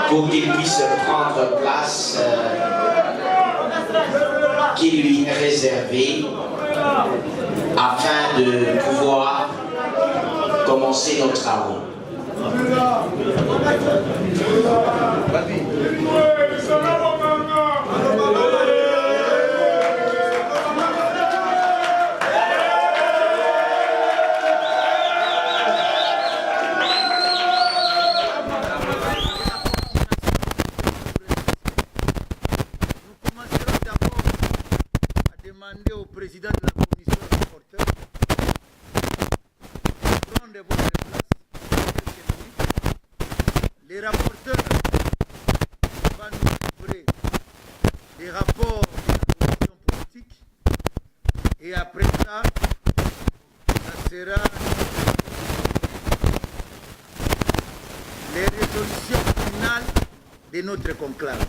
pour qu'il puisse prendre place qui lui est réservée afin de pouvoir commencer nos travaux. Au président de la commission rapporteur de prendre votre place. Les rapporteurs vont nous livrer des rapports de la commission politique et après ça, ça sera les résolutions finales de notre conclave.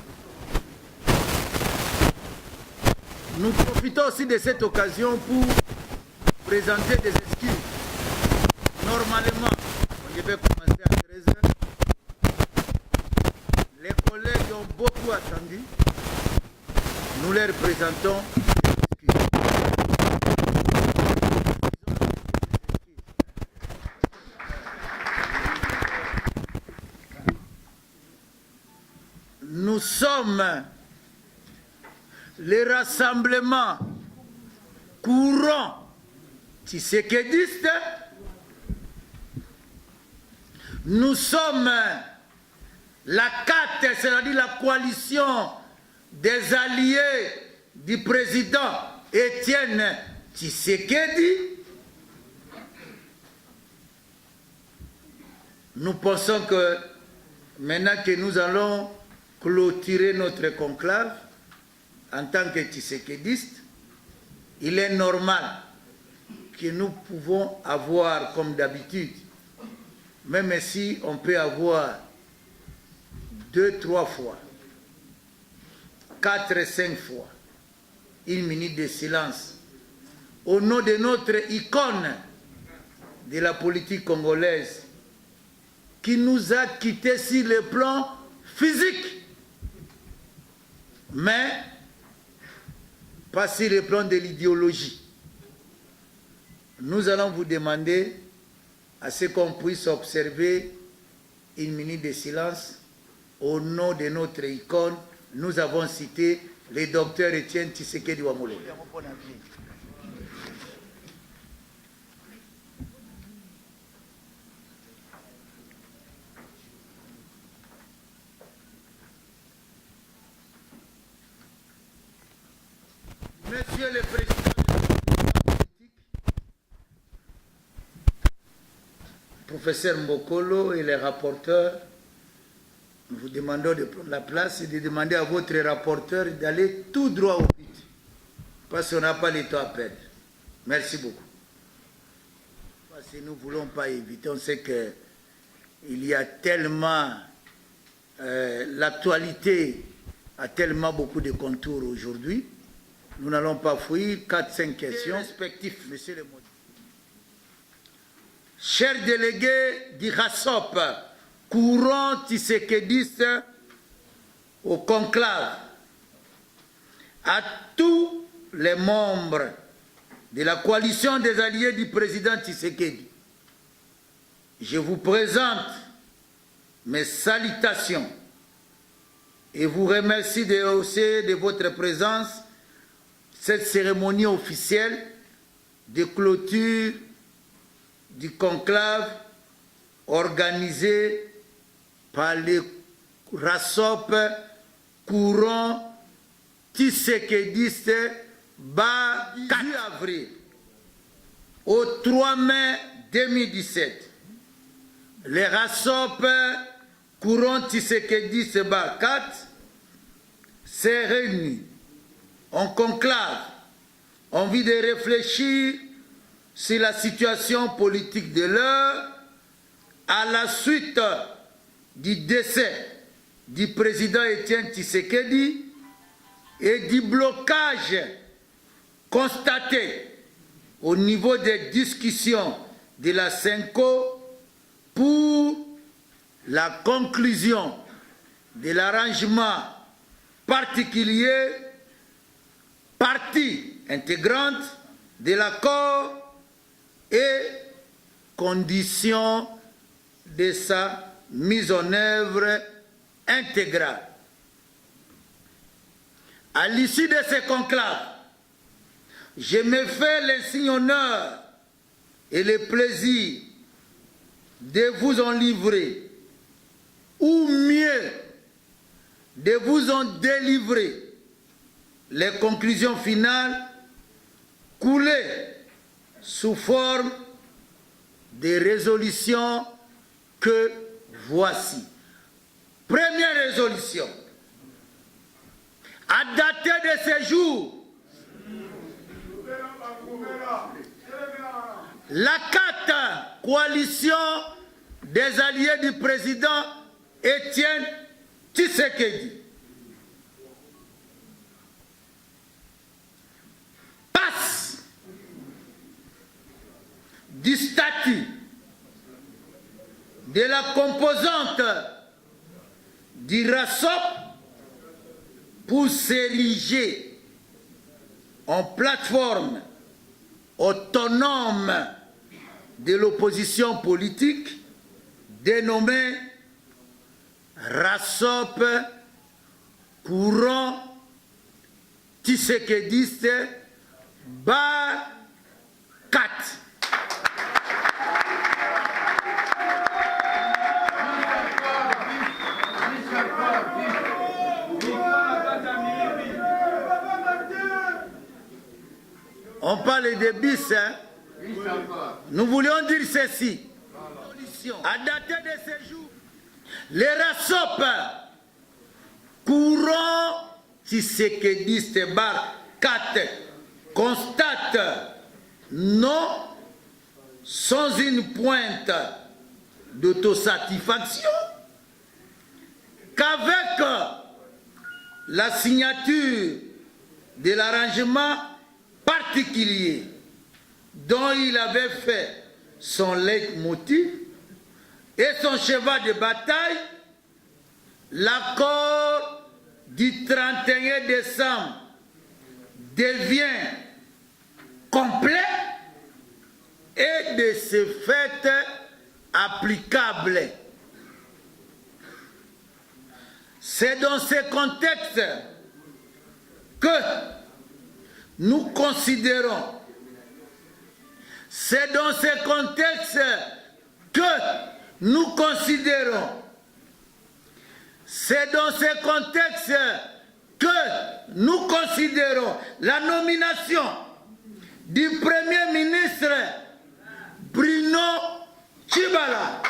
Nous profitons aussi de cette occasion pour présenter des excuses. Normalement, on devait commencer à 13h. Les collègues ont beaucoup attendu. Nous leur présentons des excuses. Nous sommes les rassemblements courants tshisekidistes, nous sommes la CAT, c'est-à-dire la coalition des alliés du président Étienne Tshisekedi. Nous pensons que maintenant que nous allons clôturer notre conclave, en tant que tshisekidiste, il est normal que nous pouvons avoir, comme d'habitude, même si on peut avoir 2, 3 fois, 4, 5 fois, 1 minute de silence, au nom de notre icône de la politique congolaise, qui nous a quittés sur le plan physique, mais pas sur le plan de l'idéologie. Nous allons vous demander à ce qu'on puisse observer 1 minute de silence au nom de notre icône. Nous avons cité le docteur Étienne Tshisekedi Wamolo. Monsieur le Président de la politique, professeur Mbokolo et les rapporteurs, nous vous demandons de prendre la place et de demander à votre rapporteur d'aller tout droit au but, parce qu'on n'a pas le temps à perdre. Merci beaucoup. Parce que nous ne voulons pas éviter, on sait qu'il y a tellement, l'actualité a tellement beaucoup de contours aujourd'hui. Nous n'allons pas fuir 4-5 questions respectives, monsieur le modèle. Chers délégués du RASOP, courant tshisekidiste au conclave, à tous les membres de la coalition des alliés du président Tshisekedi, je vous présente mes salutations et vous remercie de votre présence cette cérémonie officielle de clôture du conclave organisé par le RASOP courant tshisekidiste bas 4 avril au 3 mai 2017. Le RASOP courant tshisekidiste bas 4 s'est réuni en conclave, en vue de réfléchir sur la situation politique de l'heure à la suite du décès du président Étienne Tshisekedi et du blocage constaté au niveau des discussions de la CENCO pour la conclusion de l'arrangement particulier, partie intégrante de l'accord et conditions de sa mise en œuvre intégrale. À l'issue de ce conclave, je me fais l'insigne honneur et le plaisir de vous en livrer, ou mieux, de vous en délivrer les conclusions finales coulées sous forme de résolutions que voici. Première résolution. À dater de ce jour, la 4 coalition des alliés du président Étienne Tshisekedi passe du statut de la composante du RASOP pour s'ériger en plateforme autonome de l'opposition politique dénommée RASOP courant tshisekédiste bar 4. On parle de bis, hein? Nous voulions dire ceci. À dater de ce jour, les RASOP courant tshisekédiste bar 4 constate non sans une pointe d'autosatisfaction qu'avec la signature de l'arrangement particulier dont il avait fait son leitmotiv et son cheval de bataille, l'accord du 31 décembre devient complet et de ce fait applicable. C'est dans ce contexte que nous considérons, c'est dans ce contexte que nous considérons, c'est dans ce contexte que nous considérons la nomination du Premier ministre Bruno Tshibala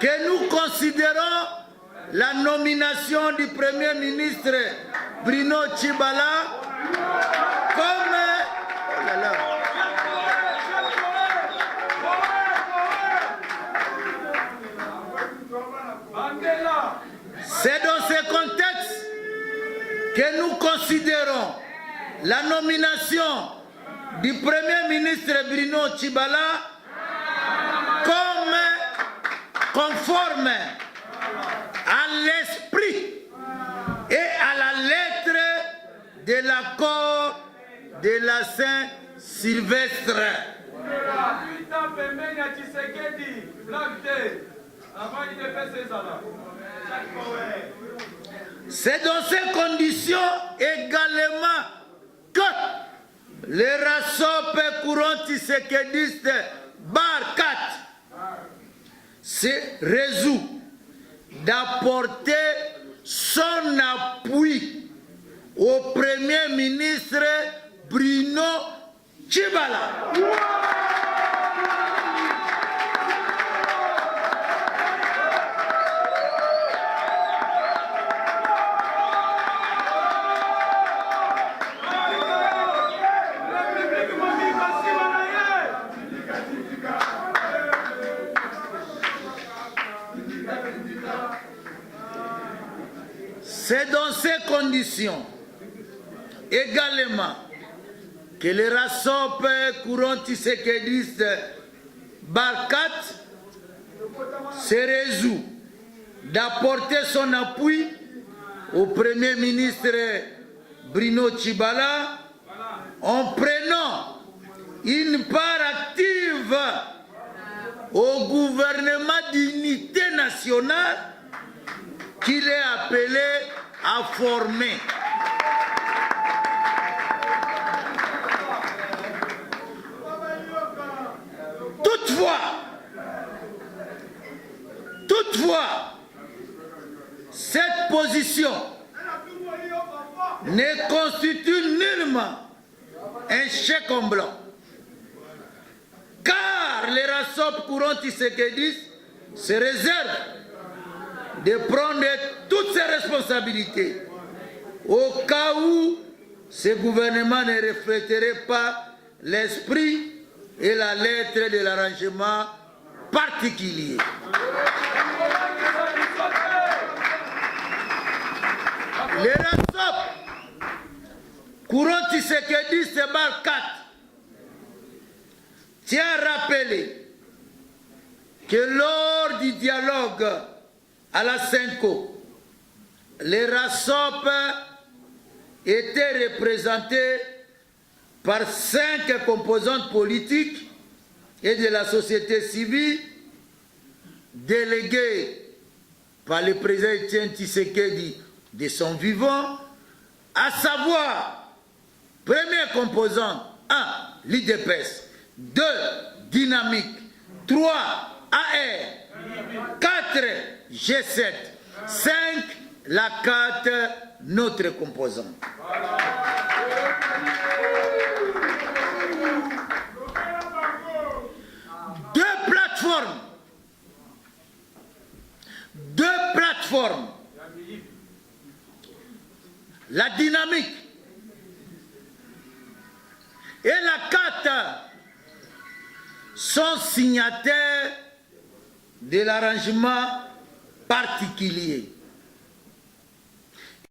que nous considérons la nomination du Premier ministre Bruno Tshibala comme... Oh là là. C'est dans ce contexte que nous considérons la nomination du Premier ministre Bruno Tshibala comme conforme à l'esprit et à la lettre de l'accord de la Saint-Sylvestre. C'est dans ces conditions également que le RASOP courant tshisékédiste bar 4 se résout d'apporter son appui au Premier ministre Bruno Tshibala. C'est dans ces conditions également que le RASOP courant tshisekidiste Barkat se résout d'apporter son appui au Premier ministre Bruno Tshibala en prenant une part active au gouvernement d'unité nationale qu'il est appelé à former. Toutefois, cette position ne constitue nullement un chèque en blanc, car les RASOP courant tshisekidistes se réservent de prendre toutes ses responsabilités au cas où ce gouvernement ne reflèterait pas l'esprit et la lettre de l'arrangement particulier. Les RASOP courant tshisekidiste Barkat tient à rappeler que lors du dialogue à la Senko, les RASOP étaient représentés par 5 composantes politiques et de la société civile, délégués par le président Etienne Tshisekedi de son vivant, à savoir, première composante, 1. l'IDPS, 2. Dynamique, 3. AR, 4. G7, 5. La 4. Notre composante. Deux plateformes, la Dynamique et la 4 sont signataires de l'arrangement particulier.